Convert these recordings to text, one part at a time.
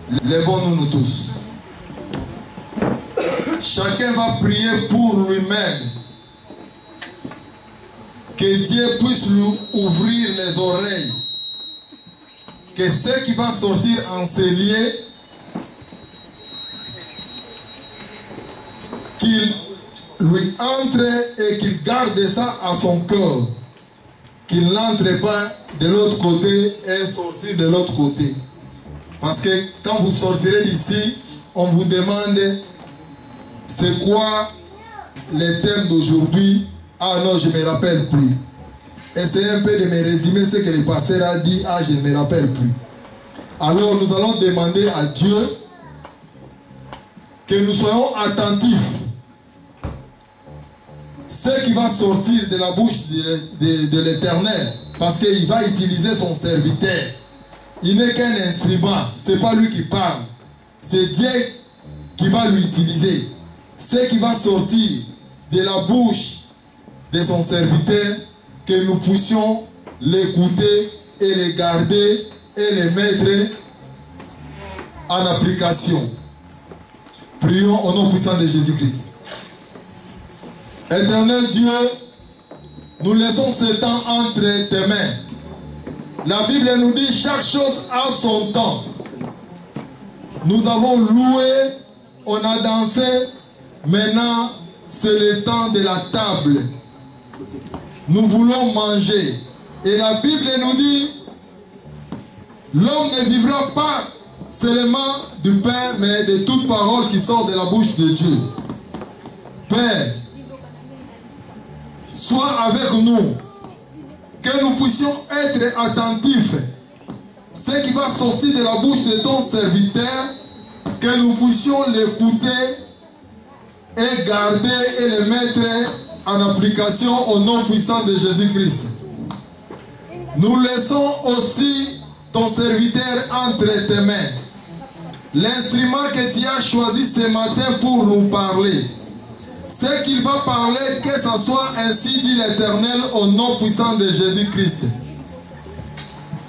Lèvons-nous nous tous. Chacun va prier pour lui-même. Que Dieu puisse lui ouvrir les oreilles. Que ce qui va sortir enseigné, qu'il lui entre et qu'il garde ça à son cœur. Qu'il n'entre pas de l'autre côté et sortir de l'autre côté. Parce que quand vous sortirez d'ici, on vous demande c'est quoi les thèmes d'aujourd'hui. Ah non, je ne me rappelle plus. Essayez un peu de me résumer ce que le pasteur a dit. Ah, je ne me rappelle plus. Alors nous allons demander à Dieu que nous soyons attentifs. Ce qui va sortir de la bouche de l'Éternel, parce qu'il va utiliser son serviteur. Il n'est qu'un instrument, ce n'est pas lui qui parle. C'est Dieu qui va l'utiliser. Ce qui va sortir de la bouche de son serviteur, que nous puissions l'écouter et le garder et le mettre en application. Prions au nom puissant de Jésus-Christ. Éternel Dieu, nous laissons ce temps entre tes mains. La Bible nous dit chaque chose a son temps. Nous avons loué, on a dansé, maintenant c'est le temps de la table. Nous voulons manger. Et la Bible nous dit, l'homme ne vivra pas seulement du pain, mais de toute parole qui sort de la bouche de Dieu. Père, sois avec nous, que nous puissions être attentifs. Ce qui va sortir de la bouche de ton serviteur, que nous puissions l'écouter et garder et le mettre en application au nom puissant de Jésus-Christ. Nous laissons aussi ton serviteur entre tes mains. L'instrument que tu as choisi ce matin pour nous parler. Ce qu'il va parler, que ce soit ainsi dit l'Éternel au nom puissant de Jésus-Christ.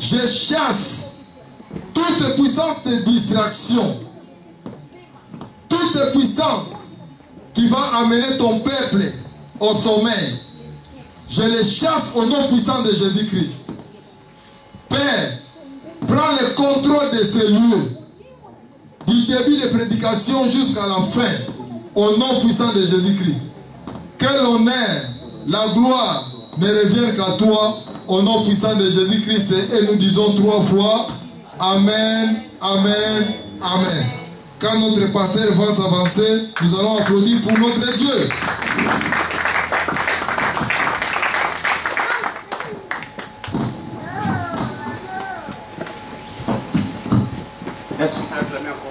Je chasse toute puissance de distraction, toute puissance qui va amener ton peuple au sommeil. Je les chasse au nom puissant de Jésus-Christ. Père, prends le contrôle de ce lieu, du début de prédication jusqu'à la fin, au nom puissant de Jésus-Christ. Que l'honneur, la gloire ne reviennent qu'à toi, au nom puissant de Jésus-Christ. Et nous disons 3 fois, Amen, Amen, Amen. Quand notre pasteur va s'avancer, nous allons applaudir pour notre Dieu. Est-ce qu'on peut acclamer encore?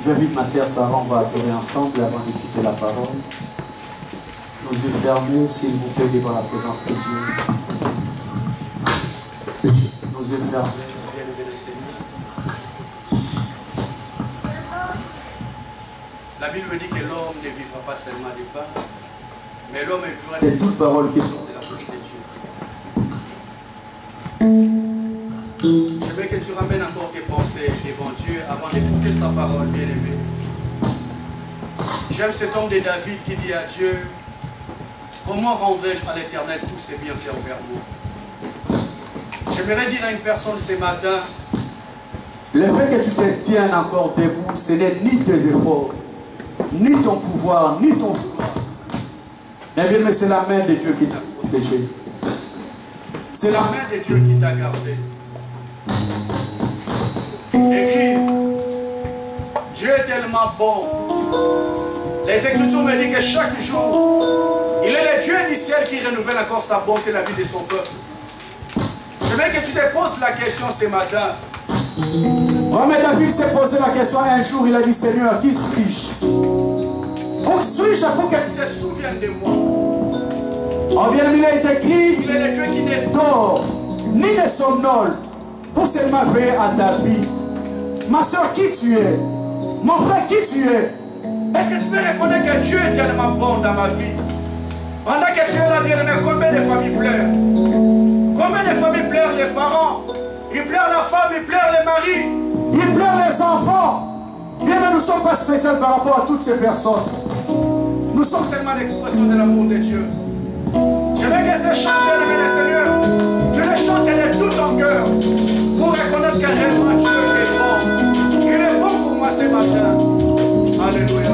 J'invite ma sœur Sarah, on va adorer ensemble avant d'écouter la parole. Nos yeux fermés, s'il vous plaît, devant la présence de Dieu. Nos yeux fermés, bien lever le Seigneur. La Bible dit que l'homme ne vivra pas seulement du pain, mais l'homme vivra de toutes paroles qui sortent de la bouche de Dieu. Je veux que tu ramènes encore tes pensées devant Dieu avant d'écouter sa parole, bien-aimé. J'aime cet homme de David qui dit à Dieu, comment rendrai-je à l'Éternel tous ses bienfaits envers moi? J'aimerais dire à une personne ce matin, le fait que tu te tiennes encore debout, ce n'est ni tes efforts, ni ton pouvoir, ni ton vouloir. Mais c'est la main de Dieu qui t'a protégé. C'est la main de Dieu qui t'a gardé. Église, Dieu est tellement bon. Les Écritures me disent que chaque jour, il est le Dieu du ciel qui renouvelle encore sa bonté la vie de son peuple. Je veux que tu te poses la question ce matin. Oh, mais David s'est posé la question un jour, il a dit, Seigneur, qui suis-je? Où suis-je pour que tu te souviennes de moi? Oh bien, il est écrit, il est le Dieu qui ne dort, ni ne somnole, pour seulement veiller à ta vie. Ma soeur, qui tu es? Mon frère, qui tu es? Est-ce que tu peux reconnaître que Dieu est tellement bon dans ma vie? Pendant que tu es là, bien-aimé, combien de familles pleurent? Combien de familles pleurent les parents? Ils pleurent la femme, ils pleurent les maris, ils pleurent les enfants. Bien, mais nous ne sommes pas spéciaux par rapport à toutes ces personnes. Nous sommes seulement l'expression de l'amour de Dieu. Je veux que ces chants, bien-aimé le Seigneur, tu les chantes de tout ton cœur pour reconnaître que réellement Dieu est bon. Il est bon pour moi ce matin. Alléluia.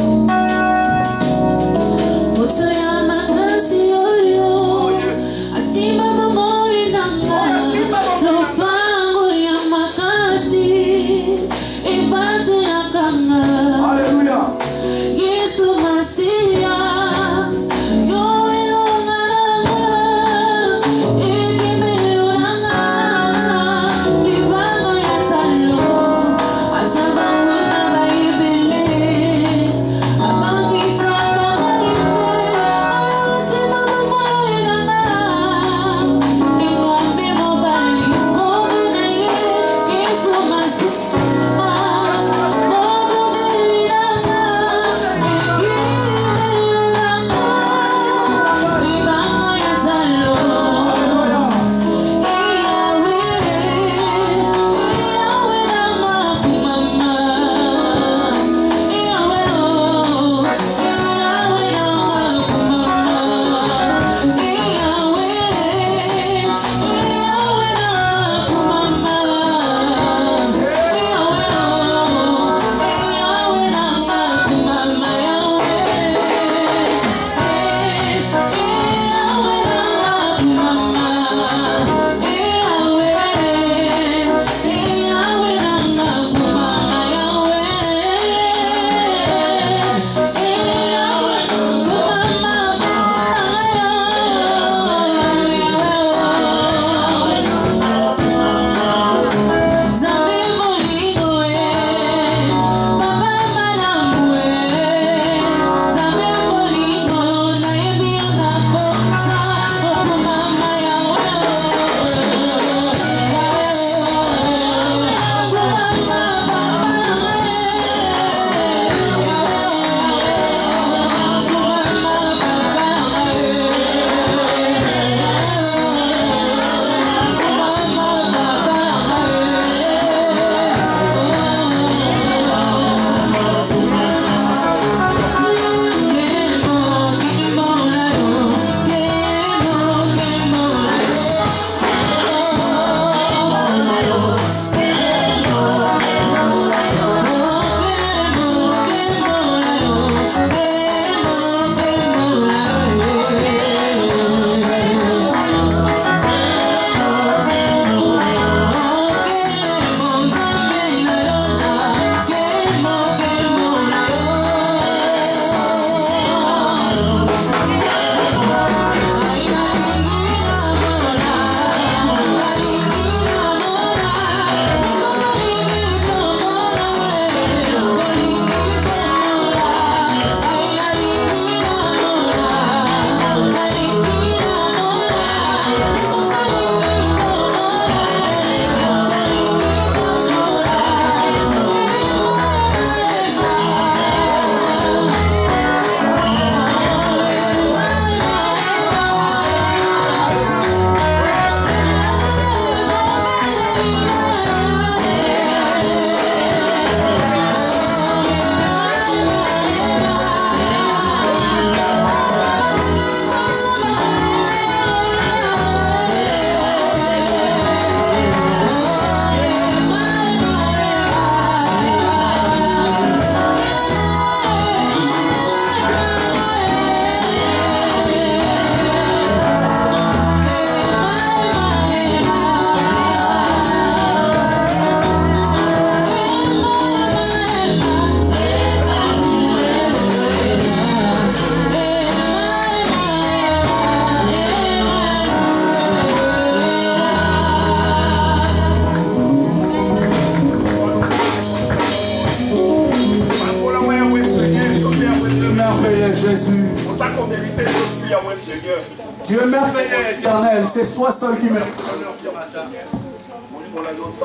Tu es merveilleux, éternel. C'est toi seul qui mérite.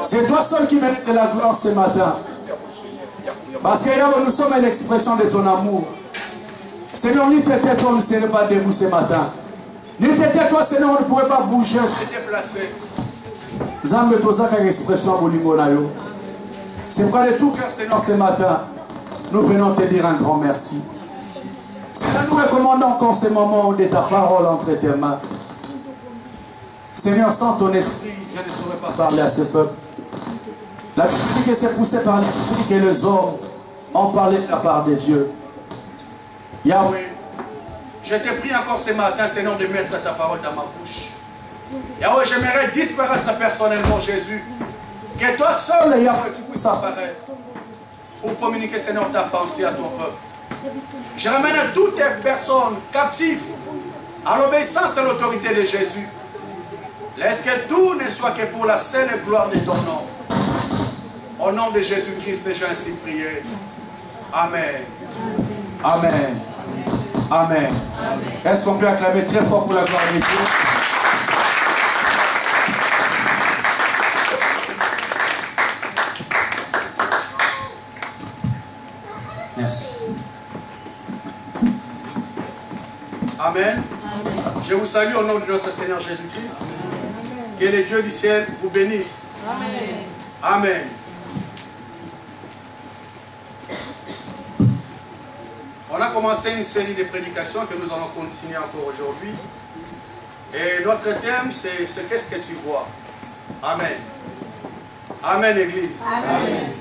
C'est toi seul qui mérite de la gloire ce matin. Parce que là, nous sommes l'expression de ton amour. Seigneur, ni peut-être toi, ne serait pas debout ce matin. Ni peut-être toi, Seigneur, on ne pourrait pas bouger. Se déplacer. Zambe tozaka expression à bolingo na yo. C'est pourquoi de tout cœur, Seigneur, ce matin, nous venons te dire un grand merci. Seigneur, nous recommandons encore ce moment de ta parole entre tes mains. Seigneur, sans ton esprit, je ne saurais pas parler à ce peuple. La Bible dit que c'est poussé par l'esprit que les hommes ont parlé de la part de Dieu. Yahweh, je te prie encore ce matin, Seigneur, de mettre ta parole dans ma bouche. Yahweh, j'aimerais disparaître personnellement, Jésus. Que toi seul, Yahweh, tu puisses apparaître pour communiquer, Seigneur, ta pensée à ton peuple. Je ramène toutes les personnes captives à l'obéissance et à l'autorité de Jésus. Laisse que tout ne soit que pour la seule gloire de ton nom. Au nom de Jésus-Christ, j'ai ainsi prié. Amen. Amen. Amen. Est-ce qu'on peut acclamer très fort pour la gloire de Dieu? Merci. Amen. Je vous salue au nom de notre Seigneur Jésus-Christ. Que le Dieu du ciel vous bénisse. Amen. Amen. On a commencé une série de prédications que nous allons continuer encore aujourd'hui. Et notre thème, c'est qu'est-ce que tu vois? Amen. Amen, Église. Amen.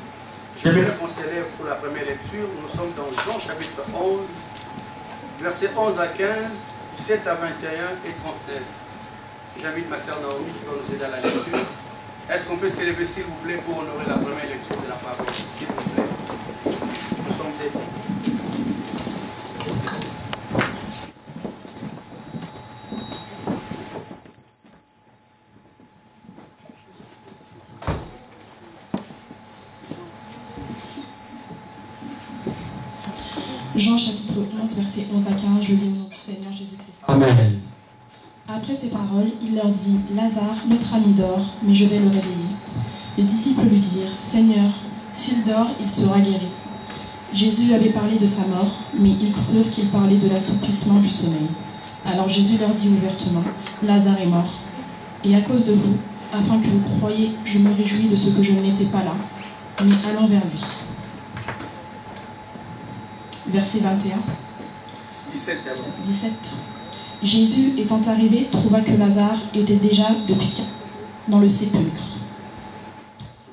J'aimerais qu'on s'élève pour la première lecture. Nous sommes dans Jean chapitre 11, versets 11 à 15, 17 à 21 et 39. J'invite ma sœur Naomi qui va nous aider à la lecture. Est-ce qu'on peut s'élever, s'il vous plaît, pour honorer la première lecture de la parole? S'il vous plaît. Nous sommes debout. Jean chapitre 11, verset 11 à 15, je lis au nom du Seigneur Jésus-Christ. Amen. Après ces paroles, il leur dit, Lazare, notre ami dort, mais je vais le réveiller. Les disciples lui dirent, Seigneur, s'il dort, il sera guéri. Jésus avait parlé de sa mort, mais ils crurent qu'il parlait de l'assouplissement du sommeil. Alors Jésus leur dit ouvertement, Lazare est mort. Et à cause de vous, afin que vous croyiez, je me réjouis de ce que je n'étais pas là, mais allons vers lui. Verset 21. 17. Jésus, étant arrivé, trouva que Lazare était déjà depuis dans le sépulcre.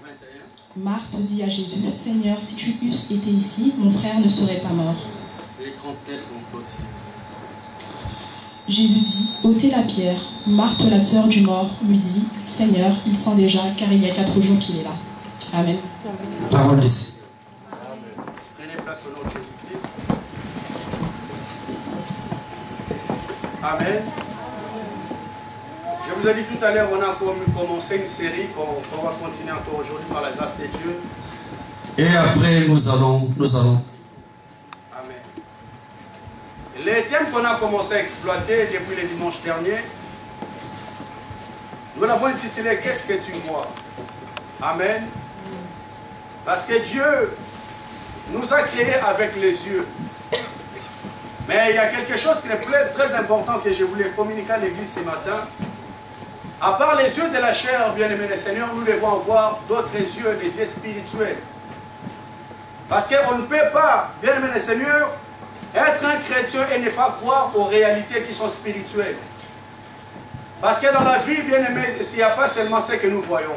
21. Marthe dit à Jésus, Seigneur, si tu eusses été ici, mon frère ne serait pas mort. Les 39 vont clôturer. Jésus dit, ôtez la pierre. Marthe, la sœur du mort, lui dit, Seigneur, il sent déjà, car il y a 4 jours qu'il est là. Amen. Parole d'ici. Prenez place au nom de Jésus-Christ. Amen. Je vous ai dit tout à l'heure, on a commencé une série qu'on va continuer encore aujourd'hui par la grâce de Dieu. Et après, nous allons. Amen. Les thèmes qu'on a commencé à exploiter depuis le dimanche dernier, nous l'avons intitulé « Qu'est-ce que tu vois ?» Amen. Parce que Dieu nous a créés avec les yeux. Mais il y a quelque chose qui est très important que je voulais communiquer à l'église ce matin. À part les yeux de la chair, bien-aimés des Seigneurs, nous devons avoir d'autres yeux, les yeux spirituels. Parce qu'on ne peut pas, bien-aimés des Seigneurs, être un chrétien et ne pas croire aux réalités qui sont spirituelles. Parce que dans la vie, bien-aimés, il n'y a pas seulement ce que nous voyons.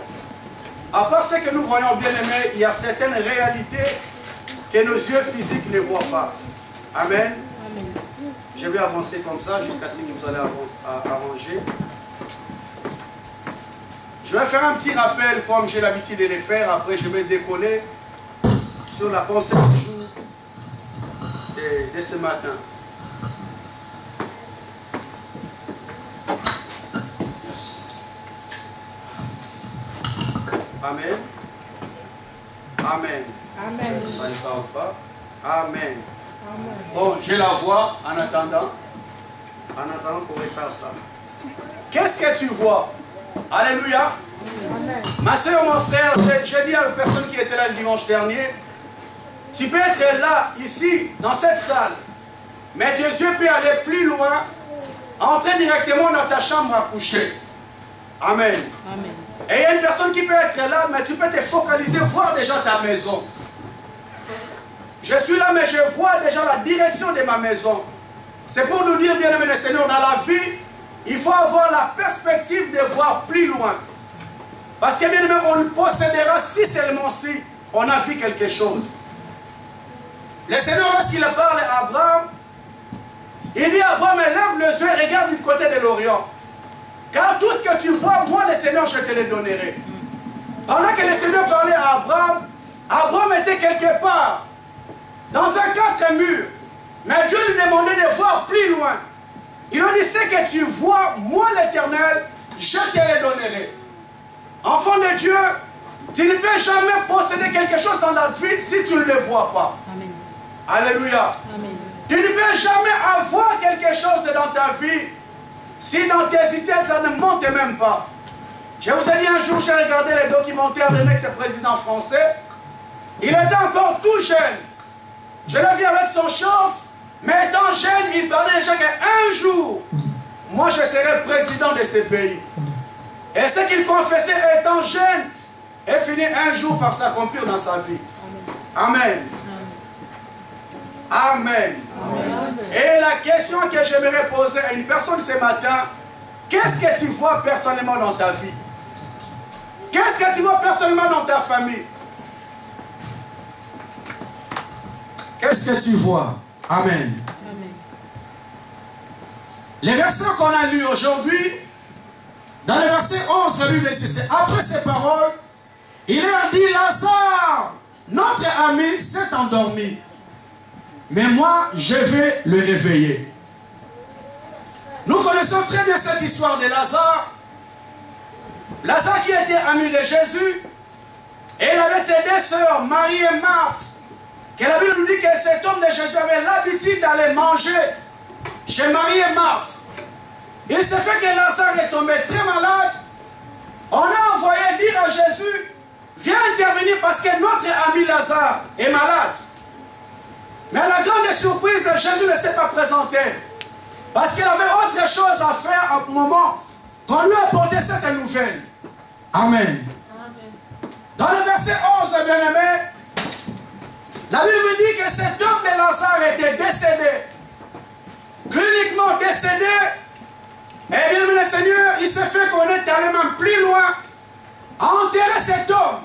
À part ce que nous voyons, bien-aimés, il y a certaines réalités que nos yeux physiques ne voient pas. Amen. Je vais avancer comme ça jusqu'à ce que vous allez arranger. Je vais faire un petit rappel comme j'ai l'habitude de le faire. Après, je vais décoller sur la pensée du jour de ce matin. Merci. Amen. Amen. Amen. Ça ne parle pas. Amen. Bon, je la vois en attendant qu'on répare ça. Qu'est-ce que tu vois? Alléluia. Amen. Ma soeur, mon frère, j'ai dit à la personne qui était là le dimanche dernier, Tu peux être là, ici, dans cette salle, mais tes yeux peuvent aller plus loin, entrer directement dans ta chambre à coucher. Amen. Amen. Et il y a une personne qui peut être là, mais tu peux te focaliser, voir déjà ta maison. Je suis là, mais je vois déjà la direction de ma maison. C'est pour nous dire, bien aimé le Seigneur, dans la vie, il faut avoir la perspective de voir plus loin. Parce que bien aimé, on le possédera si seulement si on a vu quelque chose. Le Seigneur, lorsqu'il parle à Abraham, il dit à Abraham, lève les yeux et regarde du côté de l'Orient. Car tout ce que tu vois, moi le Seigneur, je te le donnerai. Pendant que le Seigneur parlait à Abraham, Abraham était quelque part, dans un quatre murs. Mais Dieu lui demandait de voir plus loin. Il lui dit, ce que tu vois, moi l'Éternel, je te le donnerai. Enfant de Dieu, tu ne peux jamais posséder quelque chose dans la vie si tu ne le vois pas. Amen. Alléluia. Amen. Tu ne peux jamais avoir quelque chose dans ta vie si dans tes idées ça ne monte même pas. Je vous ai dit un jour, j'ai regardé les documentaires de l'ex-président français. Il était encore tout jeune. Je l'ai vu avec son short, mais étant jeune, il parlait déjà qu'un jour, moi je serai président de ce pays. Et ce qu'il confessait étant jeune est fini un jour par s'accomplir dans sa vie. Amen. Amen. Amen. Et la question que j'aimerais poser à une personne ce matin, qu'est-ce que tu vois personnellement dans ta vie? Qu'est-ce que tu vois personnellement dans ta famille? Qu'est-ce que tu vois? Amen. Amen. Les versets qu'on a lus aujourd'hui, dans le verset 11, la Bible dit, après ces paroles, il a dit, Lazare, notre ami, s'est endormi. Mais moi, je vais le réveiller. Nous connaissons très bien cette histoire de Lazare. Lazare qui était ami de Jésus. Et il avait ses deux sœurs, Marie et Marthe. Que la Bible nous dit que cet homme de Jésus avait l'habitude d'aller manger chez Marie et Marthe. Il se fait que Lazare est tombé très malade. On a envoyé dire à Jésus, viens intervenir parce que notre ami Lazare est malade. Mais à la grande surprise, Jésus ne s'est pas présenté. Parce qu'il avait autre chose à faire à un moment qu'on lui a apporté cette nouvelle. Amen. Amen. Dans le verset 11, bien-aimé, la Bible dit que cet homme de Lazare était décédé. Cliniquement décédé. Et bien, le Seigneur, il s'est fait connaître allé même plus loin à enterrer cet homme.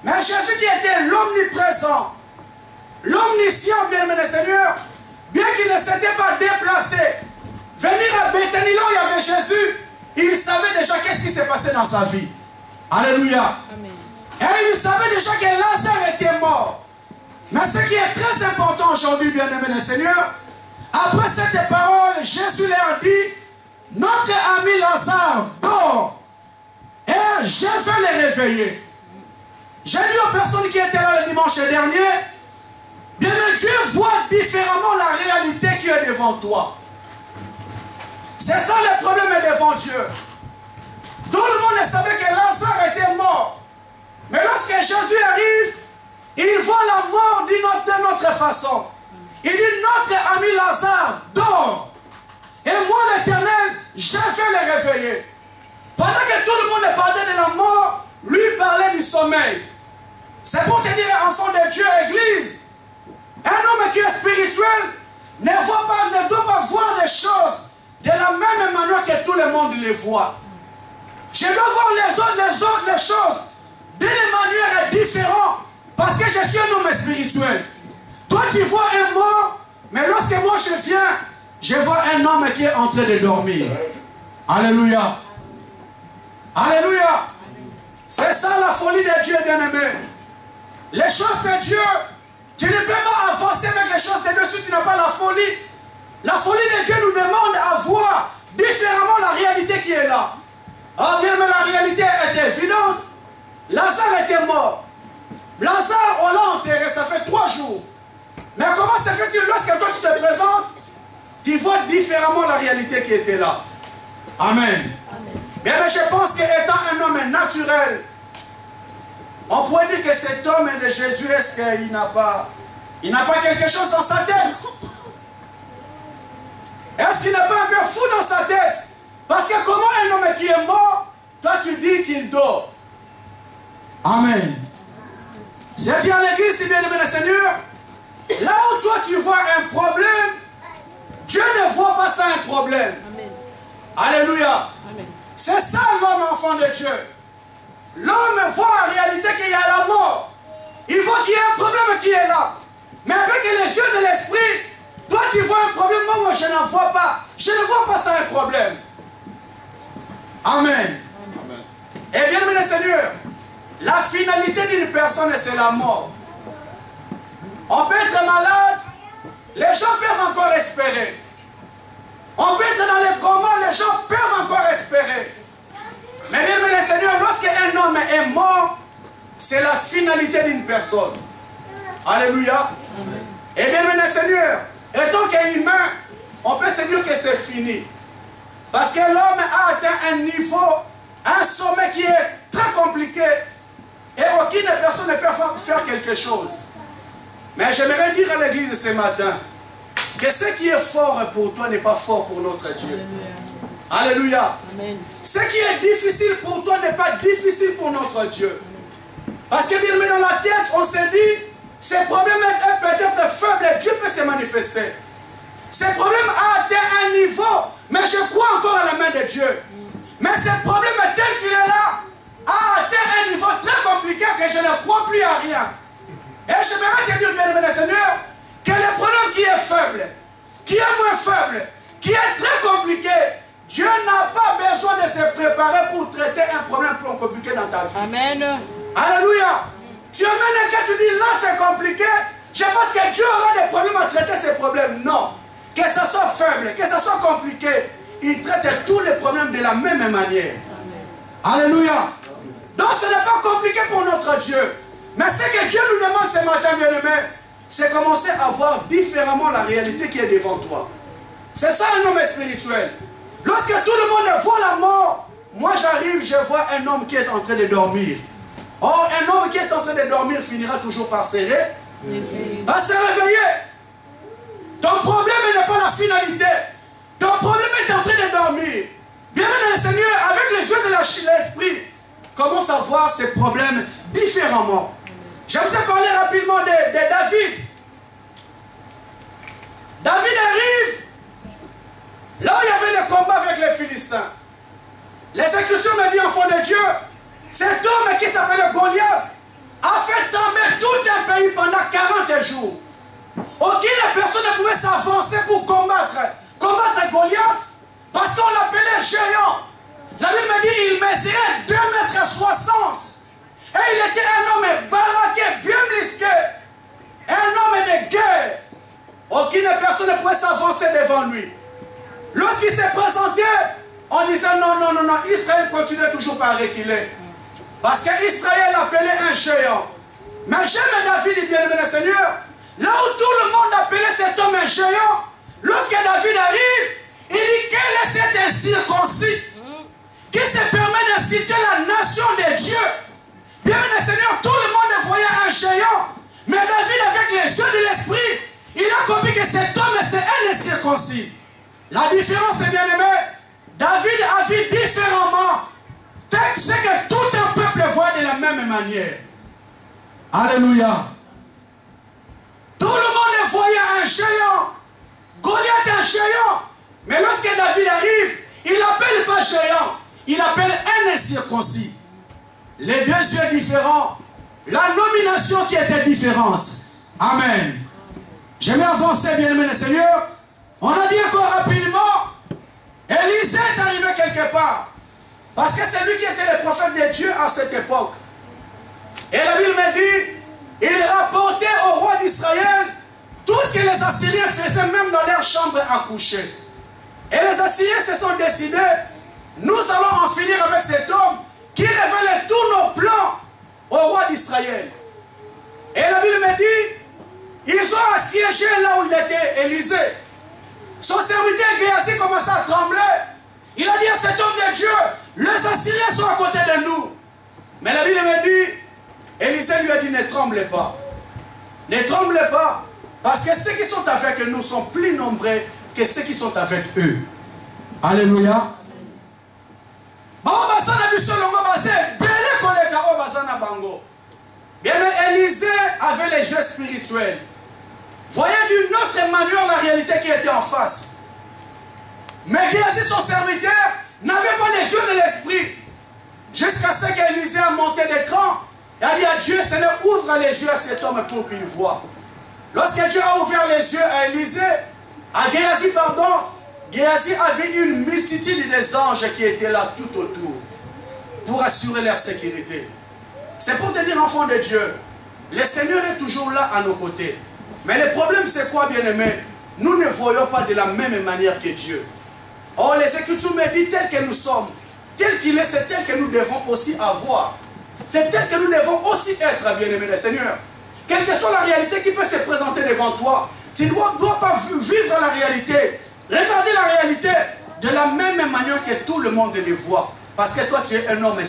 Mais Jésus qui était l'omniprésent, l'omniscient, bien aimé le Seigneur, bien qu'il ne s'était pas déplacé, venir à Béthanie, là où il y avait Jésus, il savait déjà qu'est-ce qui s'est passé dans sa vie. Alléluia. Amen. Et il savait déjà que Lazare était mort. Mais ce qui est très important aujourd'hui, bien aimé le Seigneur, après cette parole, Jésus leur dit, notre ami Lazare dort, et je vais le réveiller. J'ai dit aux personnes qui étaient là le dimanche dernier, bien Dieu voit différemment la réalité qui est devant toi. C'est ça le problème devant Dieu. Tout le monde savait que Lazare était mort. Mais lorsque Jésus arrive, il voit la mort de notre façon. Il dit, notre ami Lazare dort. Et moi l'Éternel, je vais le réveiller. Pendant que tout le monde parlait de la mort, lui parlait du sommeil. C'est pour te dire, enfant de Dieu, Église, un homme qui est spirituel ne doit pas voir les choses de la même manière que tout le monde les voit. Je dois voir les choses d'une manière différente parce que je suis un homme spirituel. Toi tu vois un mort, mais lorsque moi je viens, je vois un homme qui est en train de dormir. Alléluia. Alléluia. C'est ça la folie de Dieu, bien-aimé. Les choses de Dieu, tu ne peux pas avancer avec les choses de Dieu si tu n'as pas la folie. La folie de Dieu nous demande à voir différemment la réalité qui est là. Ah bien, mais la réalité est évidente. Lazare était mort. Lazare, on l'a enterré, ça fait 3 jours. Mais comment se fait-il lorsque toi tu te présentes, tu vois différemment la réalité qui était là. Amen. Amen. Bien, mais je pense qu'étant un homme naturel, On pourrait dire que cet homme de Jésus, est-ce qu'il n'a pas quelque chose dans sa tête? Est-ce qu'il n'est pas un peu fou dans sa tête? Parce que comment un homme qui est mort, toi tu dis qu'il dort? Amen. Si tu es à l'église, si bien aimé le Seigneur, là où toi tu vois un problème, Dieu ne voit pas ça un problème. Amen. Alléluia. C'est ça l'homme enfant de Dieu. L'homme voit en réalité qu'il y a la mort. Il voit qu'il y a un problème qui est là. Mais avec les yeux de l'esprit, toi tu vois un problème, moi je n'en vois pas. Je ne vois pas ça un problème. Amen. Amen. Eh bien, mes Seigneur, la finalité d'une personne, c'est la mort. On peut être malade, les gens peuvent encore espérer. On peut être dans les comas, les gens peuvent encore espérer. Mais bien, mes Seigneur, lorsqu'un homme est mort, c'est la finalité d'une personne. Alléluia. Amen. Eh bien, mes Seigneur, étant qu'humain, on peut se dire que c'est fini. Parce que l'homme a atteint un niveau, un sommet qui est très compliqué. Et aucune personne ne peut faire quelque chose. Mais j'aimerais dire à l'église ce matin que ce qui est fort pour toi n'est pas fort pour notre Dieu. Alléluia. Amen. Ce qui est difficile pour toi n'est pas difficile pour notre Dieu. Parce que bien dans la tête, on s'est dit, ces problèmes est peut-être faible, Dieu peut se manifester. Ce problème a atteint un niveau, mais je crois encore à la main de Dieu. Mais ce problème est tel qu'il est là, a atteint un niveau très compliqué que je ne crois plus à rien. Et j'aimerais te dire, bien-aimé Seigneur, que le problème qui est faible, qui est moins faible, qui est très compliqué, Dieu n'a pas besoin de se préparer pour traiter un problème plus compliqué dans ta vie. Amen. Alléluia. Tu amènes que tu dis là c'est compliqué, je pense que Dieu aura des problèmes à traiter ces problèmes. Non. Que ce soit faible, que ce soit compliqué, il traite tous les problèmes de la même manière. Amen. Alléluia. Donc ce n'est pas compliqué pour notre Dieu. Mais ce que Dieu nous demande ce matin, bien-aimé, c'est commencer à voir différemment la réalité qui est devant toi. C'est ça un homme spirituel. Lorsque tout le monde voit la mort, moi j'arrive, je vois un homme qui est en train de dormir. Or, un homme qui est en train de dormir finira toujours par se réveiller. Ton problème n'est pas la finalité. Ton problème est en train de dormir. Bienvenue le Seigneur, avec les yeux de l'esprit, commence à voir ces problèmes différemment. Je vous ai parlé rapidement de David. David arrive là où il y avait le combat avec les Philistins. Les Écritures me disent, enfant de Dieu, cet homme qui s'appelle Goliath a fait tomber tout un pays pendant 40 jours. Aucune personne ne pouvait s'avancer pour combattre Goliath parce qu'on l'appelait géant. La Bible me dit il mesurait 2,60 m. Et il était un homme baraqué, bien musclé. Un homme de guerre. Aucune personne ne pouvait s'avancer devant lui. Lorsqu'il s'est présenté, on disait non, Israël continuait toujours par reculer. Parce qu'Israël appelait un géant. Mais j'aime David, bien-aimé le Seigneur, là où tout le monde appelait cet homme un géant, lorsque David arrive, il dit quel est cet incirconcis qui se permet d'insulter la nation de Dieu. Bien-aimé le Seigneur, tout le monde voyait un géant. Mais David, avec les yeux de l'esprit, il a compris que cet homme, c'est un incirconcis. La différence, c'est bien-aimé, David a vu différemment. C'est que tout un peuple voit de la même manière. Alléluia. Tout le monde voyait un géant. Goliath un géant. Mais lorsque David arrive, il n'appelle pas géant. Il appelle un incirconcis. Les deux yeux différents. La nomination qui était différente. Amen. J'aimais avancer, bien-aimé le Seigneur. On a dit encore rapidement, Élisée est arrivé quelque part. Parce que c'est lui qui était le prophète de Dieu à cette époque. Et la Bible me dit, il rapportait au roi d'Israël tout ce que les Assyriens faisaient même dans leur chambre à coucher. Et les Assyriens se sont décidés, nous allons en finir avec cet homme qui révélait tous nos plans au roi d'Israël. Et la Bible me dit, ils ont assiégé là où il était, Élisée. Son serviteur Géasi commença à trembler. Il a dit à cet homme de Dieu, les Assyriens sont à côté de nous. Mais la Bible me dit, Élisée lui a dit, ne tremblez pas. Ne tremblez pas. Parce que ceux qui sont avec nous sont plus nombreux que ceux qui sont avec eux. Alléluia. Bien, mais Élisée avait les yeux spirituels. Voyait d'une autre manière la réalité qui était en face. Mais Géasi, son serviteur, n'avait pas les yeux de l'esprit. Jusqu'à ce qu'Élisée a monté des crans et a dit à Dieu, Seigneur, ouvre les yeux à cet homme pour qu'il voie. Lorsque Dieu a ouvert les yeux à Élisée, à Géasi, pardon, Géasi avait une multitude des anges qui étaient là tout autour pour assurer leur sécurité. C'est pour te dire, enfant de Dieu, le Seigneur est toujours là à nos côtés. Mais le problème, c'est quoi, bien-aimés? Nous ne voyons pas de la même manière que Dieu. Or, les Écritures me disent tel que nous sommes, tel qu'il est, c'est tel que nous devons aussi avoir. C'est tel que nous devons aussi être, bien-aimés du Seigneur. Quelle que soit la réalité qui peut se présenter devant toi, tu ne dois pas vivre la réalité. Regarder la réalité de la même manière que tout le monde le voit. Parce que toi, tu es un homme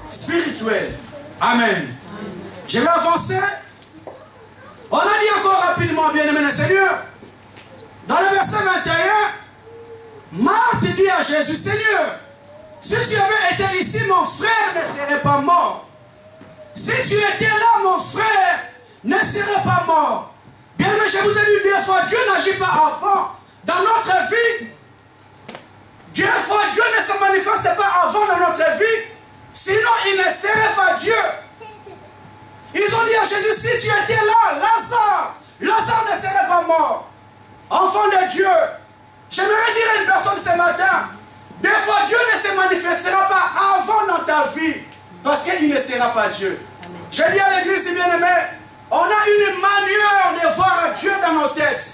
spirituel. Amen. Je vais avancer. On a dit encore rapidement, bien-aimé du Seigneur, dans le verset 21, Marthe dit à Jésus, Seigneur, si tu avais été ici, mon frère ne serait pas mort. Si tu étais là, mon frère ne serait pas mort. Bien, mais je vous ai dit des fois, Dieu n'agit pas avant dans notre vie. Dieu ne se manifeste pas avant dans notre vie. Sinon, il ne serait pas Dieu. Ils ont dit à Jésus, si tu étais là, Lazare ne serait pas mort. Enfant de Dieu, j'aimerais dire à une personne ce matin, des fois Dieu ne se manifestera pas avant dans ta vie, parce qu'il ne sera pas Dieu. Je dis à l'église, si bien aimé, on a une manière de voir Dieu dans nos têtes.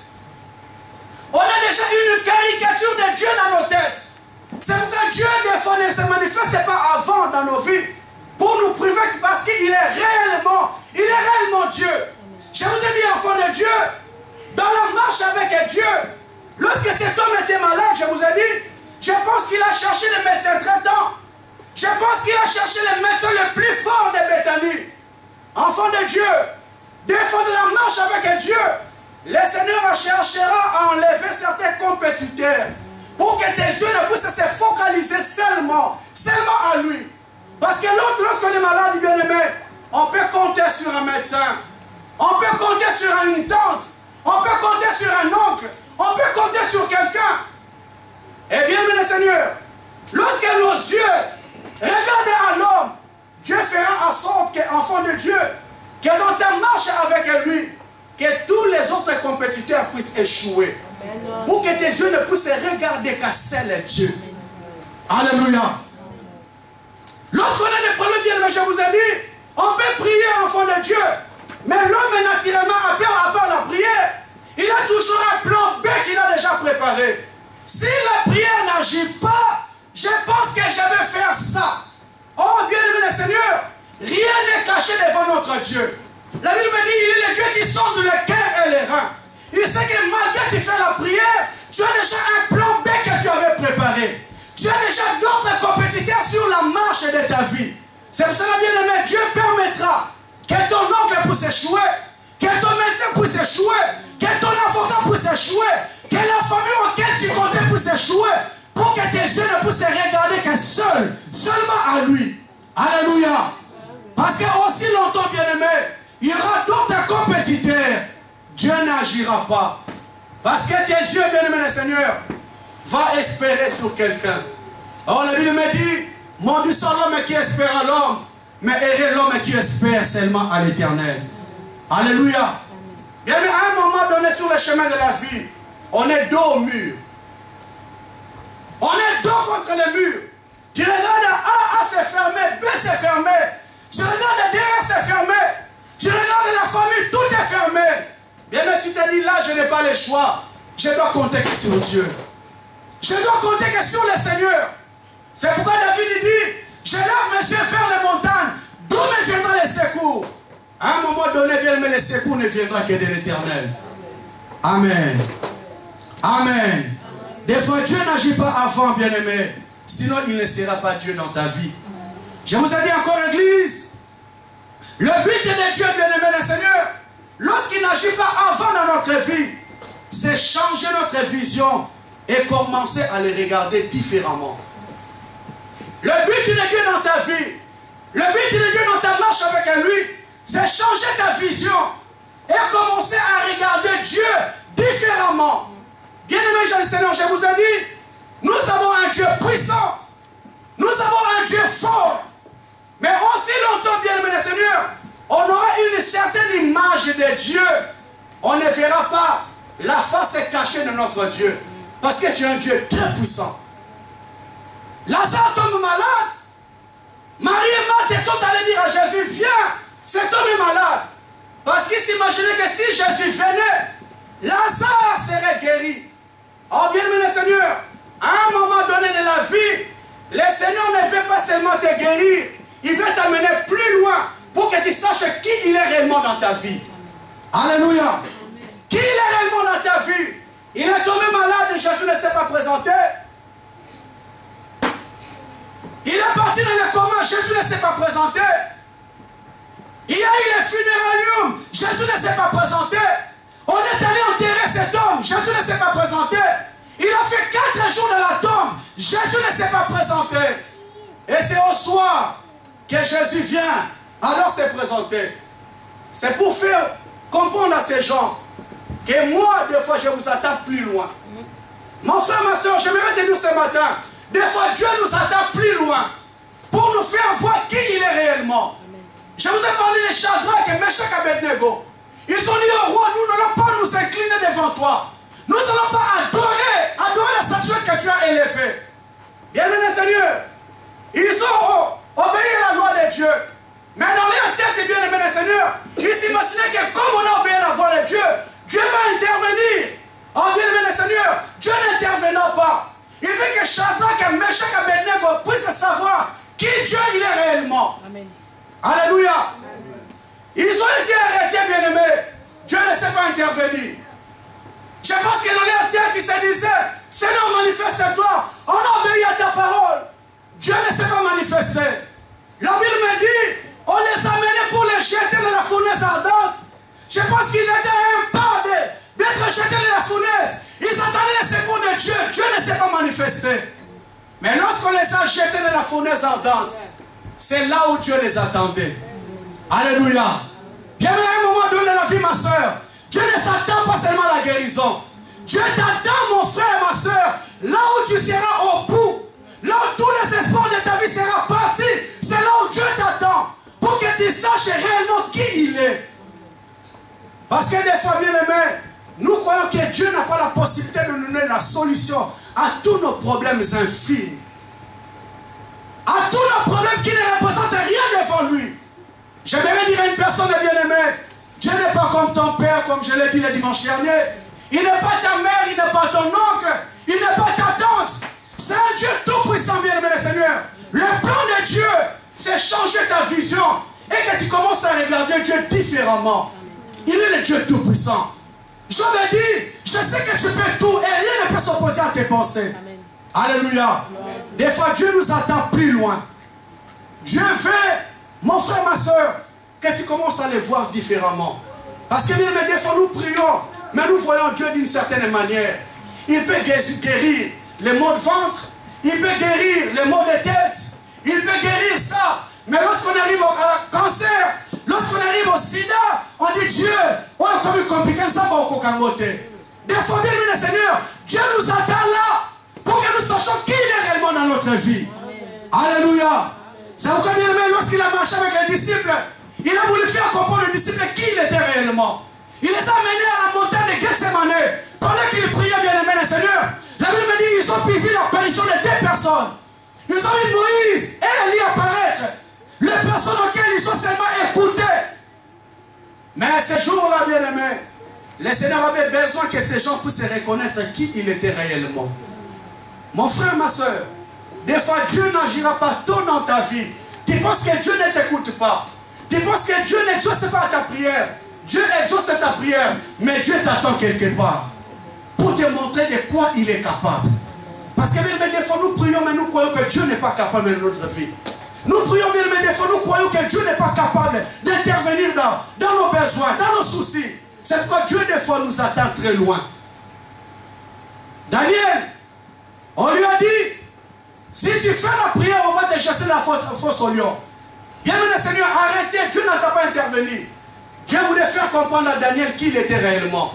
On a déjà une caricature de Dieu dans nos têtes. C'est pourquoi Dieu des fois ne se manifeste pas avant dans nos vies, pour nous priver, parce qu'il est réellement Dieu. Je vous ai dit, enfant de Dieu, dans la marche avec Dieu, lorsque cet homme était malade, je vous ai dit, je pense qu'il a cherché les médecins traitants. Je pense qu'il a cherché les médecins les plus forts de Béthanie. Enfant de Dieu, des fois de la marche avec Dieu, le Seigneur cherchera à enlever certains compétiteurs pour que tes yeux ne puissent se focaliser seulement à lui. Parce que lorsqu'on est malade, bien aimé, on peut compter sur un médecin, on peut compter sur une tante, on peut compter sur un oncle, on peut compter sur quelqu'un. Eh bien, mon Seigneur, lorsque nos yeux regardent à l'homme, Dieu fera en sorte qu'enfant de Dieu, que dans ta marche avec lui, que tous les autres compétiteurs puissent échouer. Pour que tes yeux ne puissent regarder qu'à seul Dieu. Alléluia. Lorsqu'on a des problèmes, bien aimés, je vous ai dit, on peut prier, enfant de Dieu. Mais l'homme, naturellement, à part la prière, il a toujours un plan B qu'il a déjà préparé. Si la prière n'agit pas, je pense que je vais faire ça. Oh, bien aimé le Seigneur, rien n'est caché devant notre Dieu. La Bible me dit, il est le Dieu qui sonde le cœur et les reins. Il sait que malgré que tu fais la prière, tu as déjà un plan B que tu avais préparé. Tu as déjà d'autres compétiteurs sur la marche de ta vie. C'est pour cela, bien aimé, Dieu permettra que ton oncle puisse échouer, que ton médecin puisse échouer, que ton avocat puisse échouer, que la famille auquel tu comptais puisse échouer, pour que tes yeux ne puissent regarder que seulement à lui. Alléluia. Parce que aussi longtemps, bien aimé, il y aura d'autres compétiteurs. Dieu n'agira pas. Parce que tes yeux, bien aimé le Seigneur, va espérer sur quelqu'un. Or, la Bible me dit, maudit soit l'homme qui espère à l'homme, mais heureux l'homme qui espère seulement à l'Éternel. Alléluia. Bien, mais à un moment donné sur le chemin de la vie, on est dos au mur. On est dos contre le mur. Tu regardes A c'est fermé, B c'est fermé. Tu regardes derrière c'est fermé. Tu regardes la famille, tout est fermé. Bien, mais tu te dis là, je n'ai pas le choix. Je dois compter sur Dieu. Je dois compter sur le Seigneur. C'est pourquoi David dit, je lève mes yeux vers les montagnes. D'où me viendra le secours? À un moment donné, bien, mais le secours ne viendra que de l'Éternel. Amen. Amen. Des fois, Dieu n'agit pas avant, bien-aimé. Sinon, il ne sera pas Dieu dans ta vie. Je vous ai dit encore, Église, Le but de Dieu, bien-aimé le Seigneur, lorsqu'il n'agit pas avant dans notre vie, c'est changer notre vision et commencer à les regarder différemment. Le but de Dieu dans ta vie, le but de Dieu dans ta marche avec lui, c'est changer ta vision et commencer à regarder Dieu différemment. Bien-aimé, le Seigneur, je vous ai dit, nous avons un Dieu puissant, nous avons un Dieu fort, mais aussi longtemps, bien-aimé le Seigneur, on aura une certaine image de Dieu. On ne verra pas la face cachée de notre Dieu, parce que tu es un Dieu très puissant. Lazare tombe malade. Marie et Marthe est tout allées dire à Jésus, viens, cet homme est malade. Parce qu'ils s'imaginaient que si Jésus venait, Lazare serait guéri. Oh bien-aimé le Seigneur, à un moment donné de la vie, le Seigneur ne veut pas seulement te guérir, il veut t'amener plus loin pour que tu saches qui il est réellement dans ta vie. Alléluia. Qui il est réellement dans ta vie? Il est tombé malade et Jésus ne s'est pas présenté. Il est parti dans le coma, Jésus ne s'est pas présenté. Il y a eu les funérariums, Jésus ne s'est pas présenté. On est allé enterrer cet homme, Jésus ne s'est pas présenté. Il a fait 4 jours dans la tombe, Jésus ne s'est pas présenté. Et c'est au soir que Jésus vient, alors s'est présenté. C'est pour faire comprendre à ces gens que moi, des fois, je vous attends plus loin. Mon frère, ma soeur, j'aimerais te dire ce matin, des fois, Dieu nous attend plus loin pour nous faire voir qui il est réellement. Amen. Je vous ai parlé de Shadrach et Meshach et Abednego. Ils ont dit au roi, nous n'allons pas nous incliner devant toi. Nous n'allons pas adorer la statuette que tu as élevée. Bien-aimé Seigneur, ils ont obéi à la loi de Dieu. Mais dans leur tête, bien-aimé Seigneur, ils s'imaginaient que comme on a obéi à la loi de Dieu, Dieu va intervenir. Oh bien-aimé Seigneur, Dieu n'intervenant pas. Il veut que Shadrach et Meshach et Abednego puissent savoir qui Dieu il est réellement. Amen. Alléluia. Amen. Ils ont été arrêtés, bien-aimés. Dieu ne s'est pas intervenu. Je pense que dans leur tête, ils se disaient, Seigneur, manifeste-toi. On a obéi à ta parole. Dieu ne s'est pas manifesté. La Bible me dit, on les a menés pour les jeter dans la fournaise ardente. Je pense qu'ils étaient à un pas d'être jetés dans la fournaise. Ils attendaient le secours de Dieu. Dieu ne s'est pas manifesté. Mais lorsqu'on les a jetés dans la fournaise ardente, c'est là où Dieu les attendait. Alléluia. Bien, à un moment donné de la vie, ma soeur, Dieu ne s'attend pas seulement à la guérison. Dieu t'attend, mon frère, ma soeur, là où tu seras au bout, là où tous les espoirs de ta vie seront partis, c'est là où Dieu t'attend, pour que tu saches réellement qui il est. Parce que des fois, bien aimés, nous croyons que Dieu n'a pas la possibilité de nous donner la solution à tous nos problèmes infimes. À tous nos problèmes qui ne représentent rien devant lui. J'aimerais dire à une personne bien-aimée, Dieu n'est pas comme ton père, comme je l'ai dit le dimanche dernier. Il n'est pas ta mère, il n'est pas ton oncle, il n'est pas ta tante. C'est un Dieu tout-puissant, bien-aimé le Seigneur. Le plan de Dieu, c'est changer ta vision et que tu commences à regarder Dieu différemment. Il est le Dieu tout-puissant. Je me dis, je sais que tu peux tout et rien ne peut s'opposer à tes pensées. Amen. Alléluia. Amen. Des fois, Dieu nous attend plus loin. Dieu veut, mon frère, ma soeur, que tu commences à les voir différemment. Parce que bien, des fois, nous prions, mais nous voyons Dieu d'une certaine manière. Il peut guérir les maux de ventre, il peut guérir les maux de tête, il peut guérir ça. Mais lorsqu'on arrive au cancer, lorsqu'on arrive au sida, on dit Dieu, oh, comme il compliqué ça va au cocangoté. Des fois, bien, le Seigneur, Dieu nous attend là pour que nous sachions qui il est réellement dans notre vie. Amen. Alléluia. C'est pourquoi, bien aimé, lorsqu'il a marché avec les disciples, il a voulu faire comprendre aux disciples qui il était réellement. Il les a menés à la montagne de Gethsemane. Pendant qu'ils priaient, bien aimé, le Seigneur, la Bible me dit ils ont pu vivre l'apparition de 2 personnes. Ils ont vu Moïse et Élie apparaître. Les personnes auxquelles ils ont seulement écouté. Mais ce jour-là, bien aimé, le Seigneur avait besoin que ces gens puissent reconnaître qui il était réellement. Mon frère, ma soeur, des fois Dieu n'agira pas tôt dans ta vie. Tu penses que Dieu ne t'écoute pas. Tu penses que Dieu n'exauce pas ta prière. Dieu exauce ta prière, mais Dieu t'attend quelque part pour te montrer de quoi il est capable. Parce que des fois nous prions, mais nous croyons que Dieu n'est pas capable de notre vie. Nous prions bien, mais des fois nous croyons que Dieu n'est pas capable d'intervenir dans nos besoins, dans nos soucis. C'est pourquoi Dieu des fois nous attend très loin. Daniel, on lui a dit, si tu fais la prière, on va te chasser la fosse au lion. Bien le Seigneur, arrêtez, Dieu n'a pas intervenu. Dieu voulait faire comprendre à Daniel qui il était réellement.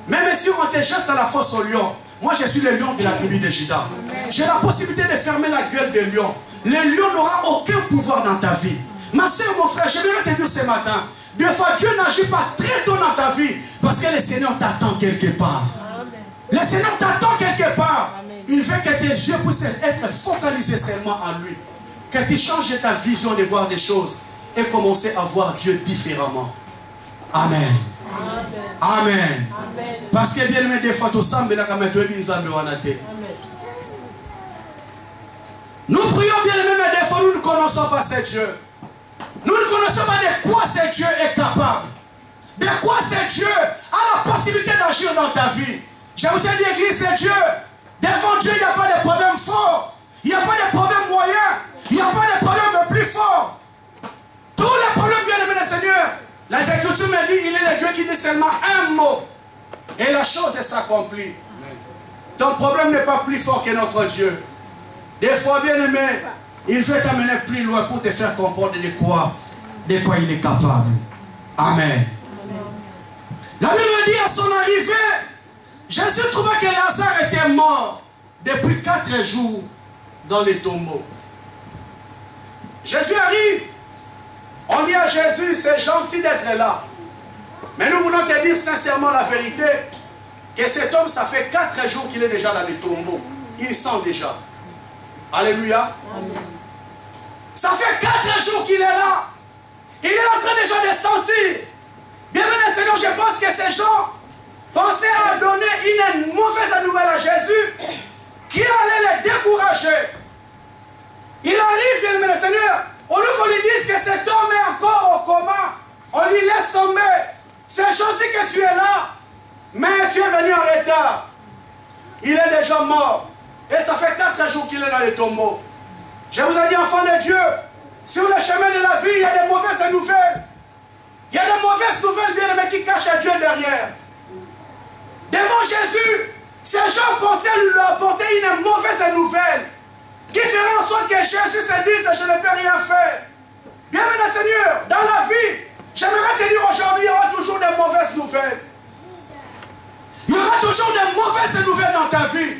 Même si on te chasse à la fosse au lion, moi je suis le lion de la tribu de Juda. J'ai la possibilité de fermer la gueule des lions. Le lion n'aura aucun pouvoir dans ta vie. Ma soeur, mon frère, j'aimerais te dire ce matin, des fois Dieu n'agit pas très tôt dans ta vie parce que le Seigneur t'attend quelque part. Le Seigneur t'attend quelque part. Il veut que tes yeux puissent être focalisés seulement en lui. Que tu changes ta vision de voir des choses et commencer à voir Dieu différemment. Amen. Amen. Parce que bien aimé, des fois, tout ça, mais là, quand même, tu es bien aimé. Nous prions bien aimé, mais des fois, nous ne connaissons pas ce Dieu. Nous ne connaissons pas de quoi ce Dieu est capable. De quoi ce Dieu a la possibilité d'agir dans ta vie. Je vous ai dit, Église, c'est Dieu. Devant Dieu, il n'y a pas de problème fort. Il n'y a pas de problème moyen. Il n'y a pas de problème plus fort. Tous les problèmes, bien aimés le Seigneur. Les Écritures me disent, il est le Dieu qui dit seulement un mot. Et la chose s'accomplit. Ton problème n'est pas plus fort que notre Dieu. Des fois, bien aimé, il veut t'amener plus loin pour te faire comprendre de quoi il est capable. Amen. La Bible me dit à son arrivée, Jésus trouva que Lazare était mort depuis 4 jours dans les tombeaux. Jésus arrive. On dit à Jésus, c'est gentil d'être là. Mais nous voulons te dire sincèrement la vérité, que cet homme, ça fait 4 jours qu'il est déjà dans les tombeaux. Il sent déjà. Alléluia. Amen. Ça fait 4 jours qu'il est là. Il est en train déjà de sentir. Bienvenue Seigneur, je pense que ces gens pensaient à donner une mauvaise nouvelle à Jésus qui allait les décourager. Il arrive, bien-aimé le Seigneur, au lieu qu'on lui dise que cet homme est encore au coma, on lui laisse tomber. C'est gentil que tu es là, mais tu es venu en retard. Il est déjà mort. Et ça fait 4 jours qu'il est dans les tombeaux. Je vous ai dit, enfants de Dieu, sur le chemin de la vie, il y a des mauvaises nouvelles. Il y a des mauvaises nouvelles, bien-aimés, qui cachent Dieu derrière. Devant Jésus, ces gens pensaient lui apporter une mauvaise nouvelle qui ferait en sorte que Jésus se dise, je ne peux rien faire. Bienvenue Seigneur, dans la vie, j'aimerais te dire aujourd'hui, il y aura toujours des mauvaises nouvelles. Il y aura toujours des mauvaises nouvelles dans ta vie.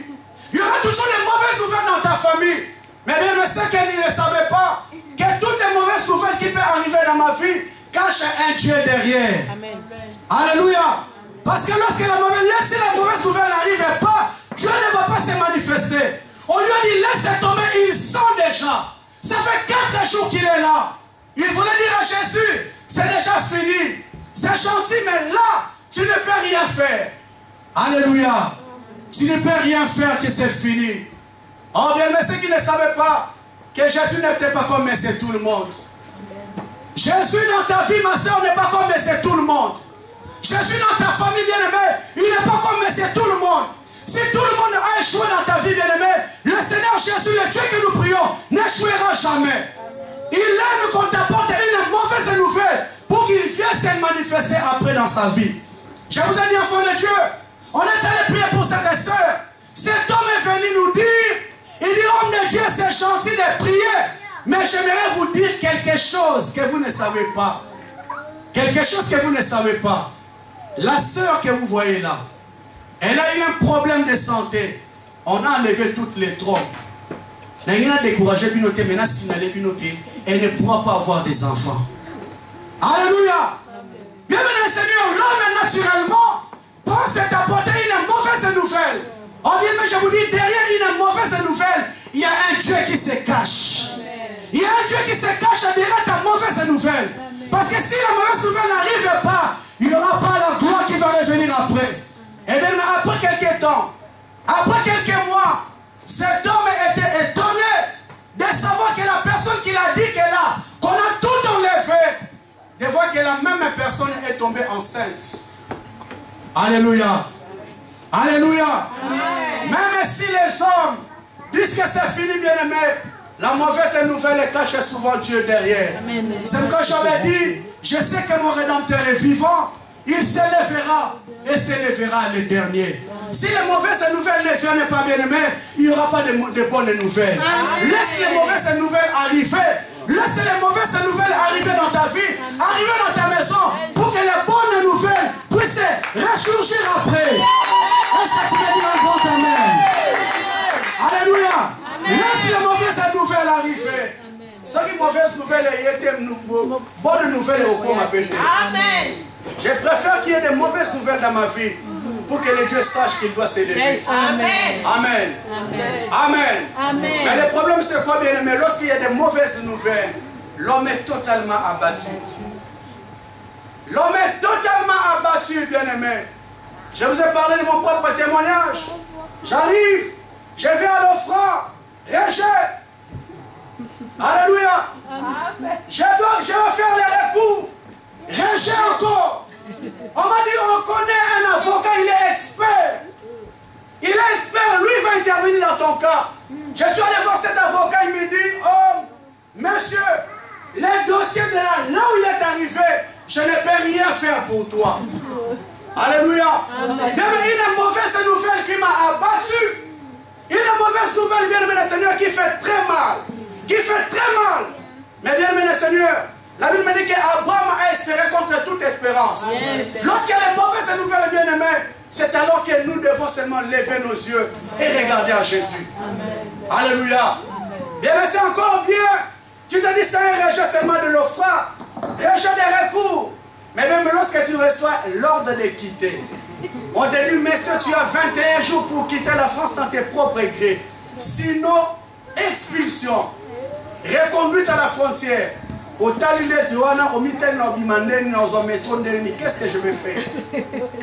Il y aura toujours des mauvaises nouvelles dans ta famille. Mais bien, je sais qu'elle ne savait pas que toutes les mauvaises nouvelles qui peuvent arriver dans ma vie cachent un Dieu derrière. Amen. Alléluia. Parce que lorsque la mauvaise nouvelle n'arrive pas, Dieu ne va pas se manifester. On lui a dit, laisse tomber, il sent déjà. Ça fait 4 jours qu'il est là. Il voulait dire à Jésus, c'est déjà fini. C'est gentil, mais là, tu ne peux rien faire. Alléluia. Tu ne peux rien faire que c'est fini. Oh bien, mais ceux qui ne savaient pas que Jésus n'était pas comme c'est tout le monde. Jésus dans ta vie, ma soeur, n'est pas comme c'est tout le monde. Jésus dans ta famille, bien-aimé, il n'est pas comme c'est tout le monde. Si tout le monde a échoué dans ta vie, bien-aimé, le Seigneur Jésus, le Dieu que nous prions, n'échouera jamais. Il aime qu'on t'apporte une mauvaise nouvelle pour qu'il vienne se manifester après dans sa vie. Je vous ai dit, enfant de Dieu, on est allé prier pour cette soeur. Cet homme est venu nous dire, il dit, homme de Dieu, c'est gentil de prier, mais j'aimerais vous dire quelque chose que vous ne savez pas. Quelque chose que vous ne savez pas. La sœur que vous voyez là, elle a eu un problème de santé. On a enlevé toutes les trompes. Elle a découragé Binoté, maintenant signalé Binoté, elle ne pourra pas avoir des enfants. Alléluia. Bienvenue Seigneur, l'homme naturellement pense apporter une mauvaise nouvelle. Oh bien, mais je vous dis, derrière une mauvaise nouvelle, il y a un Dieu qui se cache. Il y a un Dieu qui se cache derrière ta mauvaise nouvelle. Parce que si la mauvaise nouvelle n'arrive pas, il n'y aura pas la gloire qui va revenir après. Et bien, après quelques temps, après quelques mois, cet homme était étonné de savoir que la personne qui l'a dit qu'elle a, qu'on a tout enlevé, de voir que la même personne est tombée enceinte. Alléluia. Alléluia. Amen. Même si les hommes disent que c'est fini, bien-aimé, La mauvaise nouvelle cache souvent Dieu derrière. C'est pourquoi j'avais dit, je sais que mon Rédempteur est vivant, il s'élèvera et s'élèvera le dernier. Si les mauvaises nouvelles ne viennent pas, bien aimé, il n'y aura pas de bonnes nouvelles. Laisse les mauvaises nouvelles arriver. Laisse les mauvaises nouvelles arriver dans ta vie, arriver dans ta maison, pour que les bonnes nouvelles puissent ressurgir après. Est-ce que tu veux dire un grand amen? Alléluia. Laisse les mauvaises nouvelles arriver. Ce qui mauvaises nouvelles étaient bonnes nouvelles au cours ma pété. Amen. Je préfère qu'il y ait des mauvaises nouvelles dans ma vie pour que le Dieu sache qu'il doit s'élever. Amen. Amen. Amen. Amen. Mais le problème c'est quoi, bien aimé? Lorsqu'il y a des mauvaises nouvelles, l'homme est totalement abattu. L'homme est totalement abattu, bien aimé. Je vous ai parlé de mon propre témoignage. J'arrive, je viens à l'offrande, rejet. Alléluia. Je vais faire les recours. Rejet encore. On m'a dit, on connaît un avocat, il est expert. Il est expert, lui va intervenir dans ton cas. Je suis allé voir cet avocat, il me dit, oh, monsieur, les dossiers de là où il est arrivé, je ne peux rien faire pour toi. Alléluia. Mais une mauvaise nouvelle qui m'a abattu. Une mauvaise nouvelle, bien aimé le Seigneur, qui fait très mal. Qui fait très mal. Mais bien aimé le Seigneur, la Bible me dit qu'Abraham a espéré contre toute espérance. Lorsqu'il y a les mauvaises nouvelles, bien aimées, c'est alors que nous devons seulement lever nos yeux et regarder à Jésus. Amen. Alléluia. Bien, mais c'est encore bien. Tu te dis, c'est un rejet seulement de l'offrande, rejet des recours. Mais même lorsque tu reçois l'ordre de quitter, on te dit, monsieur, tu as 21 jours pour quitter la France dans tes propres grés. Sinon, expulsion, reconduite à la frontière. Qu'est-ce que je vais faire?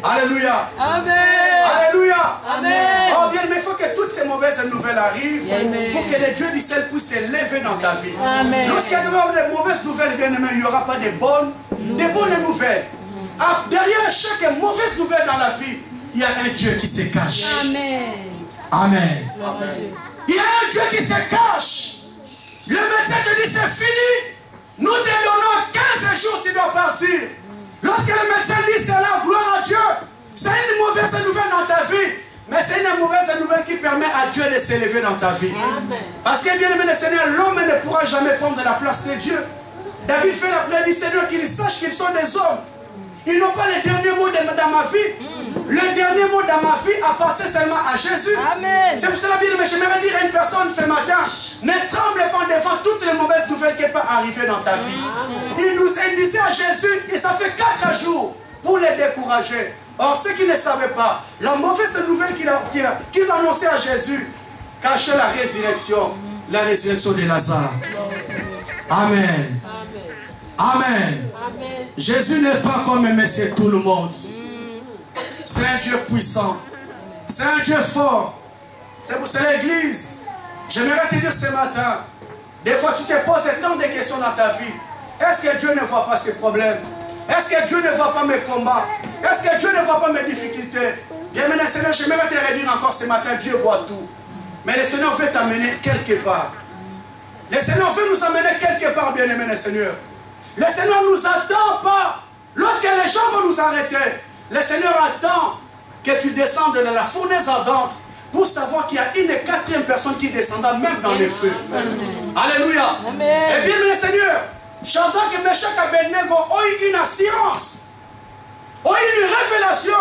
Alléluia. Amen. Alléluia. Amen. Oh bien, mais il faut que toutes ces mauvaises nouvelles arrivent pour que le Dieu du ciel puisse s'élever dans ta vie. Lorsqu'il y a des mauvaises nouvelles, bien aimé, il n'y aura pas de bonnes nouvelles. Ah, derrière chaque mauvaise nouvelle dans la vie, il y a un Dieu qui se cache. Amen. Amen. Amen. Il y a un Dieu qui se cache. Le médecin te dit c'est fini. Nous te donnons 15 jours, tu dois partir. Lorsque le médecin dit cela, gloire à Dieu, c'est une mauvaise nouvelle dans ta vie. Mais c'est une mauvaise nouvelle qui permet à Dieu de s'élever dans ta vie. Amen. Parce que bien aimé le Seigneur, l'homme ne pourra jamais prendre la place de Dieu. David fait la prière du Seigneur qu'ils sachent qu'ils sont des hommes. Ils n'ont pas le dernier mot dans ma vie. Le dernier mot dans ma vie appartient seulement à Jésus. C'est pour cela, bien aimé, j'aimerais dire à une personne ce matin, ne tremble pas devant toutes les mauvaises nouvelles qui peuvent arriver dans ta vie. Il disait à Jésus, et ça fait 4 jours pour les décourager. Or, ceux qui ne savaient pas, la mauvaise nouvelle qu'ils annonçaient à Jésus cachait la résurrection de Lazare. Amen. Amen. Amen. Jésus n'est pas comme monsieur tout le monde. C'est un Dieu puissant. C'est un Dieu fort. C'est pour cela l'église. J'aimerais te dire ce matin, des fois tu te poses tant de questions dans ta vie. Est-ce que Dieu ne voit pas ces problèmes? Est-ce que Dieu ne voit pas mes combats? Est-ce que Dieu ne voit pas mes difficultés? Bien aimé Seigneur, j'aimerais te redire encore ce matin, Dieu voit tout. Mais le Seigneur veut t'amener quelque part. Le Seigneur veut nous amener quelque part, bien aimé Seigneur. Le Seigneur ne nous attend pas. Lorsque les gens vont nous arrêter, le Seigneur attend que tu descendes dans la fournaise ardente pour savoir qu'il y a une 4e personne qui descendra même dans les feux. Alléluia. Amen. Et bien, le Seigneur, j'entends que Meshach et Abednego ont eu une assurance, ont eu une révélation.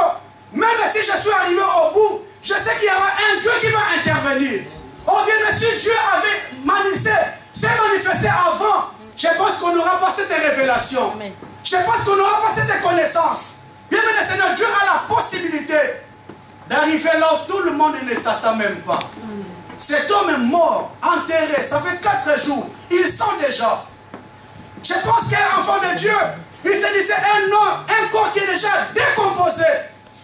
Même si je suis arrivé au bout, je sais qu'il y aura un Dieu qui va intervenir. Oh bien, mais si Dieu avait s'est manifesté avant, je pense qu'on n'aura pas cette révélation. Amen. Je pense qu'on n'aura pas cette connaissance. Bien, mais le Seigneur, Dieu a la possibilité d'arriver là où tout le monde ne s'attend même pas. Cet homme est mort, enterré, ça fait 4 jours. Il sent déjà. Je pense qu'un enfant de Dieu, il se disait un corps qui est déjà décomposé,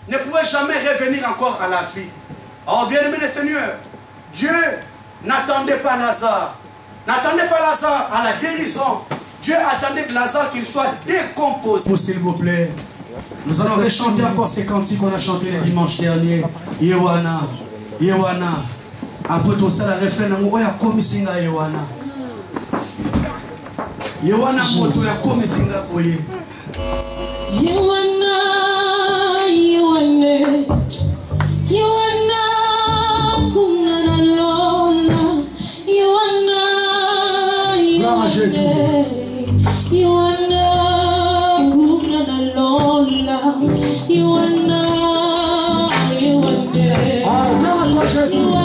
ne pouvait jamais revenir encore à la vie. Oh, bien aimé le Seigneur, Dieu n'attendait pas Lazare. N'attendez pas Lazare à la guérison. Dieu attendait que Lazare qu'il soit décomposé. S'il vous plaît, nous allons rechanter encore ces cantiques qu'on a chanté le dimanche dernier. Yewana, Yewana. Après tout ça, la refrain, on a commis Yewana. Yewana moto ya komisinga foye. Yewana kumana lola. Yewana Jésus. Yewana kumana lola. Yewana Jésus.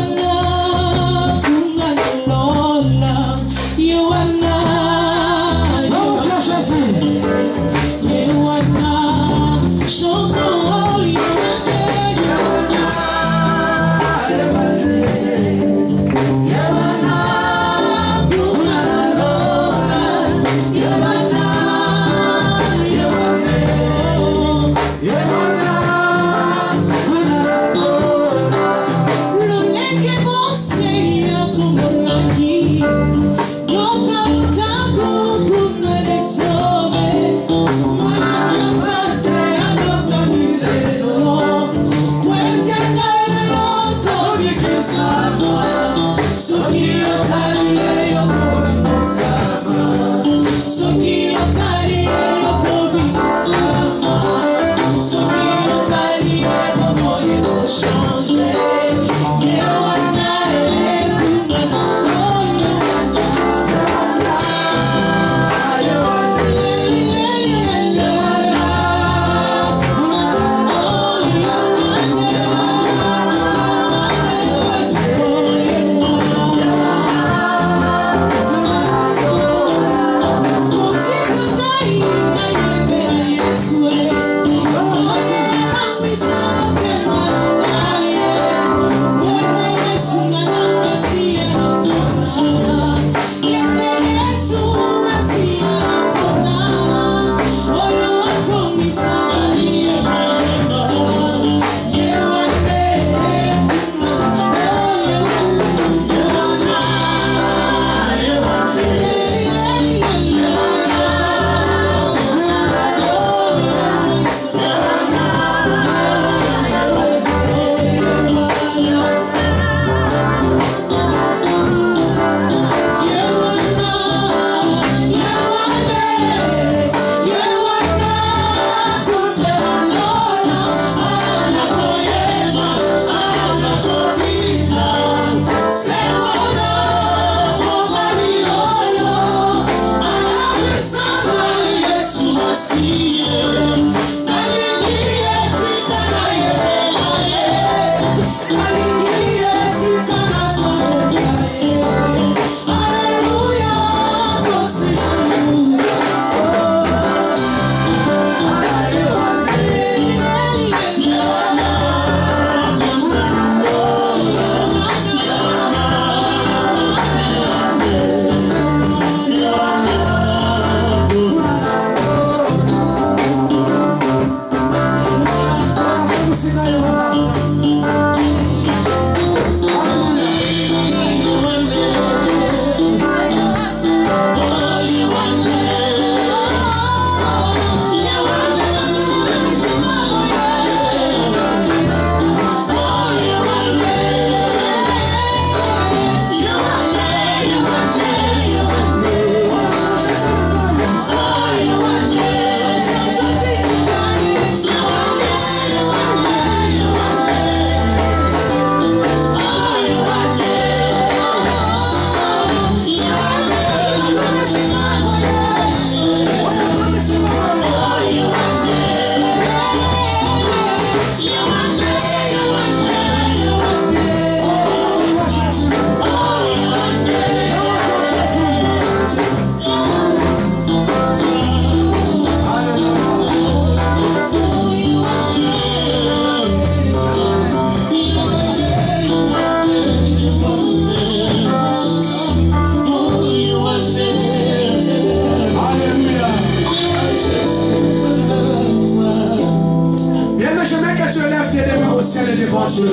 devant Dieu.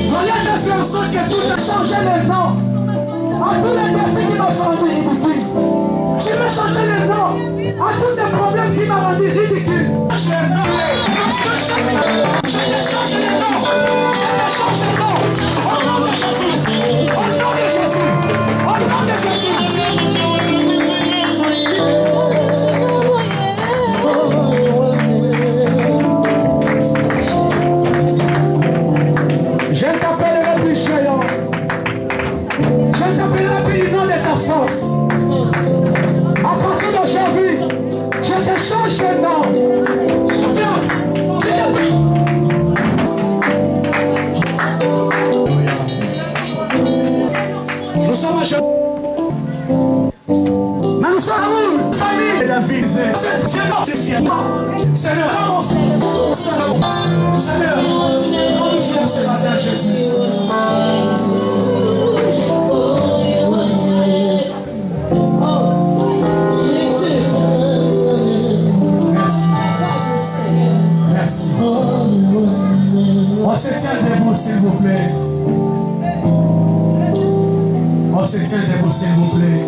Goliath a fait en sorte que tout a changé les noms. À tous les personnes qui m'ont rendu ridicule. Je vais changer les noms. À tous les problèmes qui m'ont rendu ridicule. Je vais changer les noms. Je vais changer les noms. Au nom de Jésus. Au nom de Jésus. Au nom de Jésus. On se tient debout, s'il vous plaît. On se tient debout, s'il vous plaît.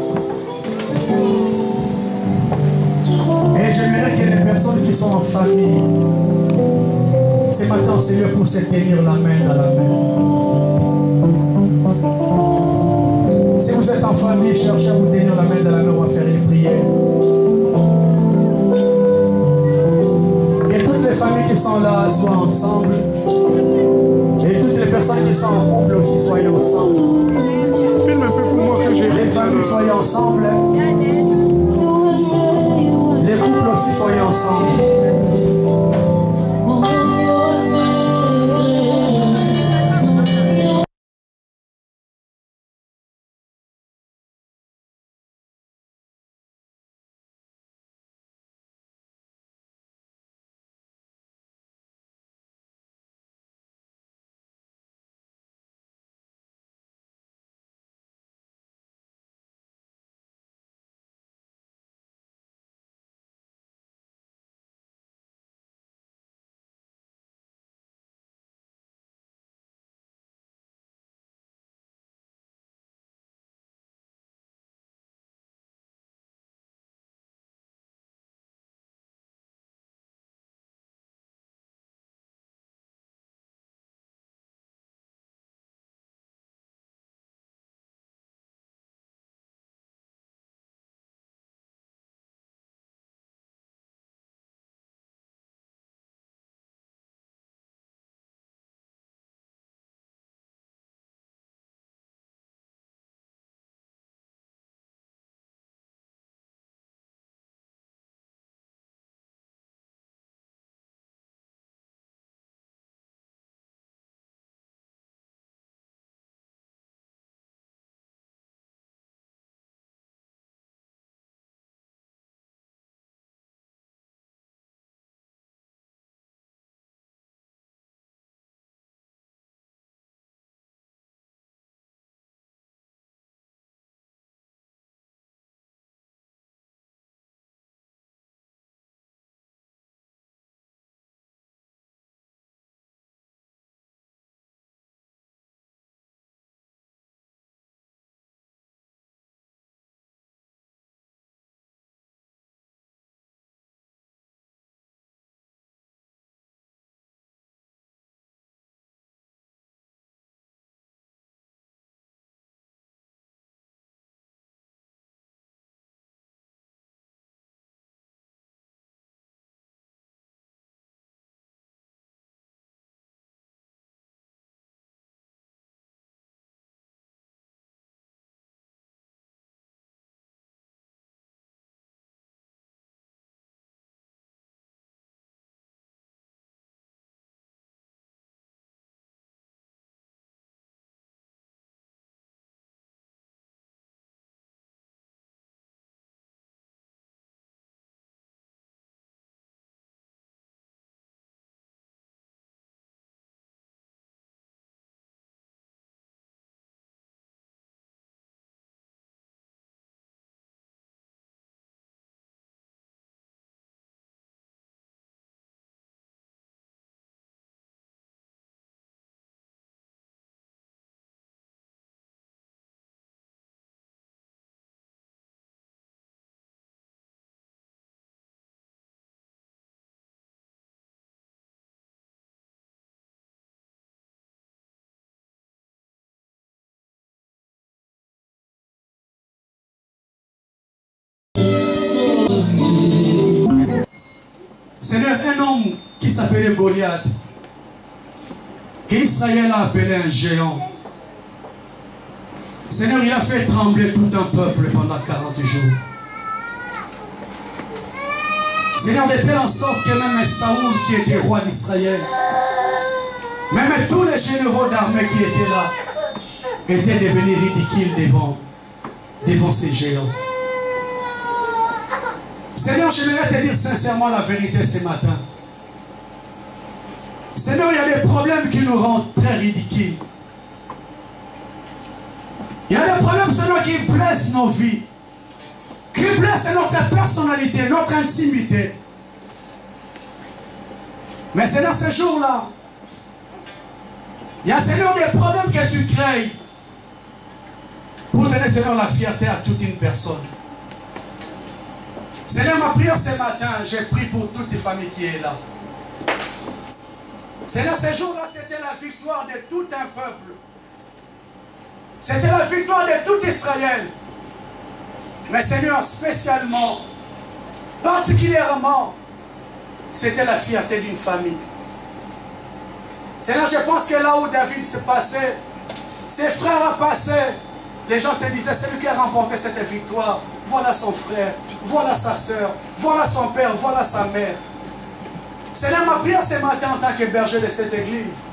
Et j'aimerais que les personnes qui sont en famille, ce matin, c'est lieu pour se tenir la main dans la main. Si vous êtes en famille, cherchez à vous tenir la main dans la main, on va faire une prière. Et toutes les familles qui sont là soient ensemble. Et toutes les personnes qui sont en couple aussi, soyez ensemble. Filme un peu pour moi que j'ai. Les familles, soyez ensemble. Les couples aussi, soyez ensemble. Seigneur, un homme qui s'appelait Goliath, qu'Israël a appelé un géant. Seigneur, il a fait trembler tout un peuple pendant 40 jours. Seigneur, de telle en sorte que même Saoul, qui était roi d'Israël, même tous les généraux d'armée qui étaient là, étaient devenus ridicules devant ces géants. Seigneur, j'aimerais te dire sincèrement la vérité ce matin. Seigneur, il y a des problèmes qui nous rendent très ridicules. Il y a des problèmes, Seigneur, qui blessent nos vies, qui blessent notre personnalité, notre intimité. Mais Seigneur, ce jour-là, Il y a, Seigneur, des problèmes que tu crées pour donner, Seigneur, la fierté à toute une personne. Seigneur, ma prière ce matin, j'ai prié pour toute les familles qui est là. Seigneur, ce jour-là, c'était la victoire de tout un peuple. C'était la victoire de tout Israël. Mais Seigneur, spécialement, particulièrement, c'était la fierté d'une famille. Seigneur, je pense que là où David s'est passé, ses frères ont passé, les gens se disaient, c'est lui qui a remporté cette victoire. Voilà son frère, voilà sa soeur, voilà son père, voilà sa mère. Seigneur, ma prière ce matin en tant que berger de cette église,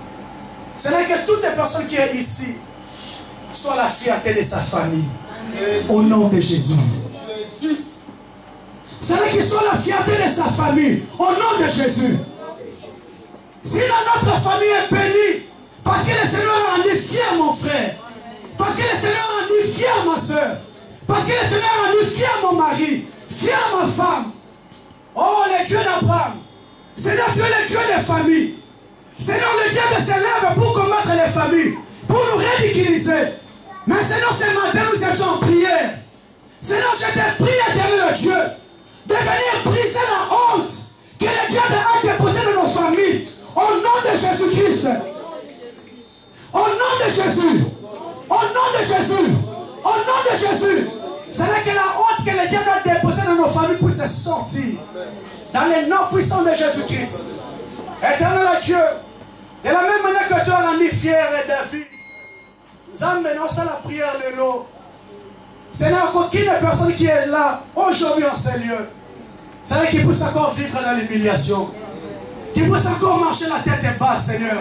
Seigneur, que toutes les personnes qui sont ici soient la fierté de sa famille. Amen. Au nom de Jésus. Seigneur, qu'ils soient la fierté de sa famille. Au nom de Jésus. Si notre famille est bénie, parce que le Seigneur a rendu fier mon frère, parce que le Seigneur a rendu fier ma soeur, parce que le Seigneur a rendu fier mon mari, fier ma femme. Oh, le Dieu d'Abraham. Seigneur, tu es le Dieu des familles. Seigneur, le diable se lève pour combattre les familles, pour nous ridiculiser. Mais Seigneur, ce matin, nous sommes en prière. Seigneur, je te prie, éternel Dieu, de venir briser la honte que le diable a déposée dans nos familles. Au nom de Jésus-Christ. Au nom de Jésus. Au nom de Jésus. Au nom de Jésus. C'est là que la honte que le diable a déposée dans nos familles puisse sortir. Dans le nom puissant de Jésus-Christ. Éternel Dieu, de la même manière que tu as rendu fier David, nous amenons ça la prière de l'eau. Seigneur, aucune personne qui est là aujourd'hui en ces lieux, Seigneur, qui puisse encore vivre dans l'humiliation, qui puisse encore marcher la tête basse, Seigneur.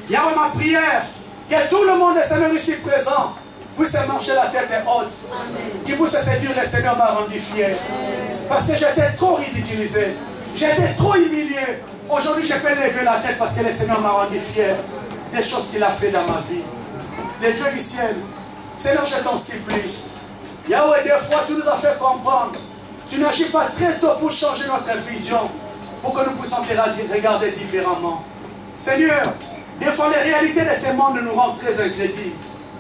Yahweh, ma prière, que tout le monde, Seigneur, ici présent, puisse marcher la tête haute, qui puisse se dire, le Seigneur m'a rendu fier. Parce que j'étais trop ridiculisé, j'étais trop humilié. Aujourd'hui, je peux lever la tête parce que le Seigneur m'a rendu fier des choses qu'il a fait dans ma vie. Le Dieu du ciel, Seigneur, je t'en supplie. Yahweh, des fois, tu nous as fait comprendre. Tu n'agis pas très tôt pour changer notre vision, pour que nous puissions te regarder différemment. Seigneur, des fois, les réalités de ce monde nous rendent très incrédules.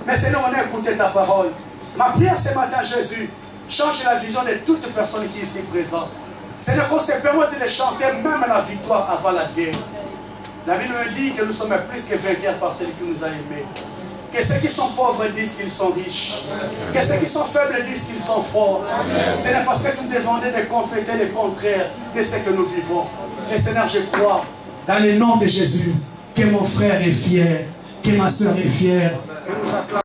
Mais Seigneur, on a écouté ta parole. Ma prière ce matin, Jésus, change la vision de toute personne qui est ici présente. Seigneur, qu'on se permette de chanter même la victoire avant la guerre. La Bible me dit que nous sommes plus que vainqueurs par celui qui nous a aimés. Que ceux qui sont pauvres disent qu'ils sont riches. Que ceux qui sont faibles disent qu'ils sont forts. Seigneur, parce que tu nous demandais de conféter le contraire de ce que nous vivons. Et Seigneur, je crois, dans le nom de Jésus, que mon frère est fier, que ma soeur est fière. Et nous acclamons.